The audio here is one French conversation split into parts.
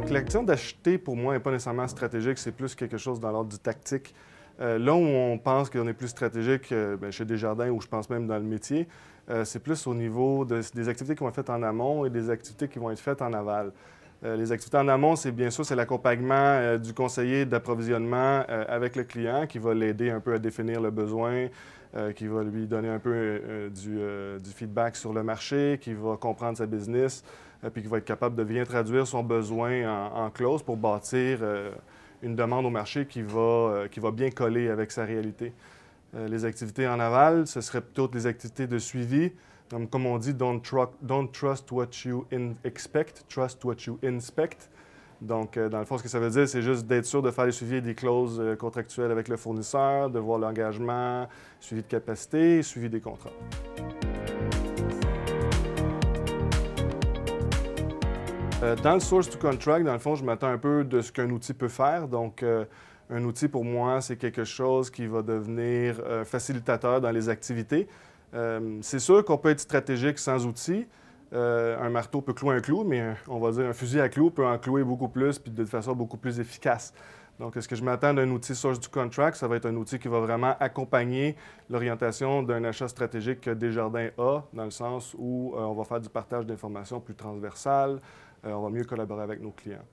Donc, l'action d'acheter, pour moi, n'est pas nécessairement stratégique, c'est plus quelque chose dans l'ordre du tactique. Là où on pense qu'on est plus stratégique, chez Desjardins, ou je pense même dans le métier, c'est plus au niveau des activités qui vont être faites en amont et des activités qui vont être faites en aval. Les activités en amont, c'est bien sûr, c'est l'accompagnement du conseiller d'approvisionnement avec le client qui va l'aider un peu à définir le besoin, qui va lui donner un peu du feedback sur le marché, qui va comprendre sa business, puis qui va être capable de bien traduire son besoin en clause pour bâtir une demande au marché qui va bien coller avec sa réalité. Les activités en aval, ce serait plutôt des activités de suivi. Comme on dit, don't trust what you expect, trust what you inspect. Donc, dans le fond, ce que ça veut dire, c'est juste d'être sûr de faire les suivis des clauses contractuelles avec le fournisseur, de voir l'engagement, suivi de capacité, suivi des contrats. Dans le source to contract, dans le fond, je m'attends un peu de ce qu'un outil peut faire. Donc, un outil, pour moi, c'est quelque chose qui va devenir facilitateur dans les activités. C'est sûr qu'on peut être stratégique sans outil. Un marteau peut clouer un clou, mais on va dire un fusil à clous peut en clouer beaucoup plus puis de façon beaucoup plus efficace. Donc, ce que je m'attends d'un outil source to contract, ça va être un outil qui va vraiment accompagner l'orientation d'un achat stratégique que Desjardins a, dans le sens où on va faire du partage d'informations plus transversal, on va mieux collaborer avec nos clients.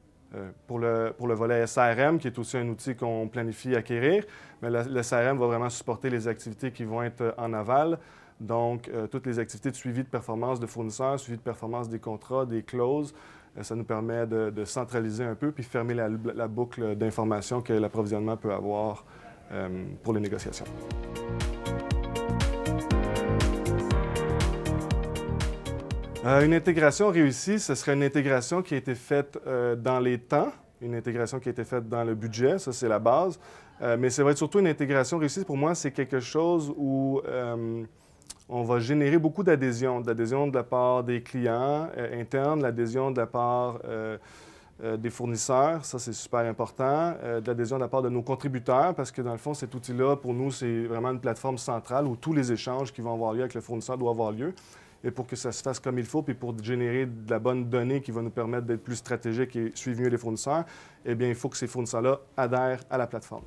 Pour le volet SRM, qui est aussi un outil qu'on planifie acquérir, mais le SRM va vraiment supporter les activités qui vont être en aval. Donc, toutes les activités de suivi de performance de fournisseurs, suivi de performance des contrats, des clauses, ça nous permet de centraliser un peu puis fermer la boucle d'informations que l'approvisionnement peut avoir pour les négociations. Une intégration réussie, ce serait une intégration qui a été faite dans les temps, une intégration qui a été faite dans le budget, ça c'est la base. Mais ça va être surtout une intégration réussie. Pour moi, c'est quelque chose où on va générer beaucoup d'adhésion de la part des clients internes, l'adhésion de la part des fournisseurs, ça c'est super important, de l'adhésion de la part de nos contributeurs, parce que dans le fond, cet outil-là, pour nous, c'est vraiment une plateforme centrale où tous les échanges qui vont avoir lieu avec le fournisseur doivent avoir lieu. Et pour que ça se fasse comme il faut, puis pour générer de la bonne donnée qui va nous permettre d'être plus stratégique et suivre mieux les fournisseurs, eh bien, il faut que ces fournisseurs-là adhèrent à la plateforme.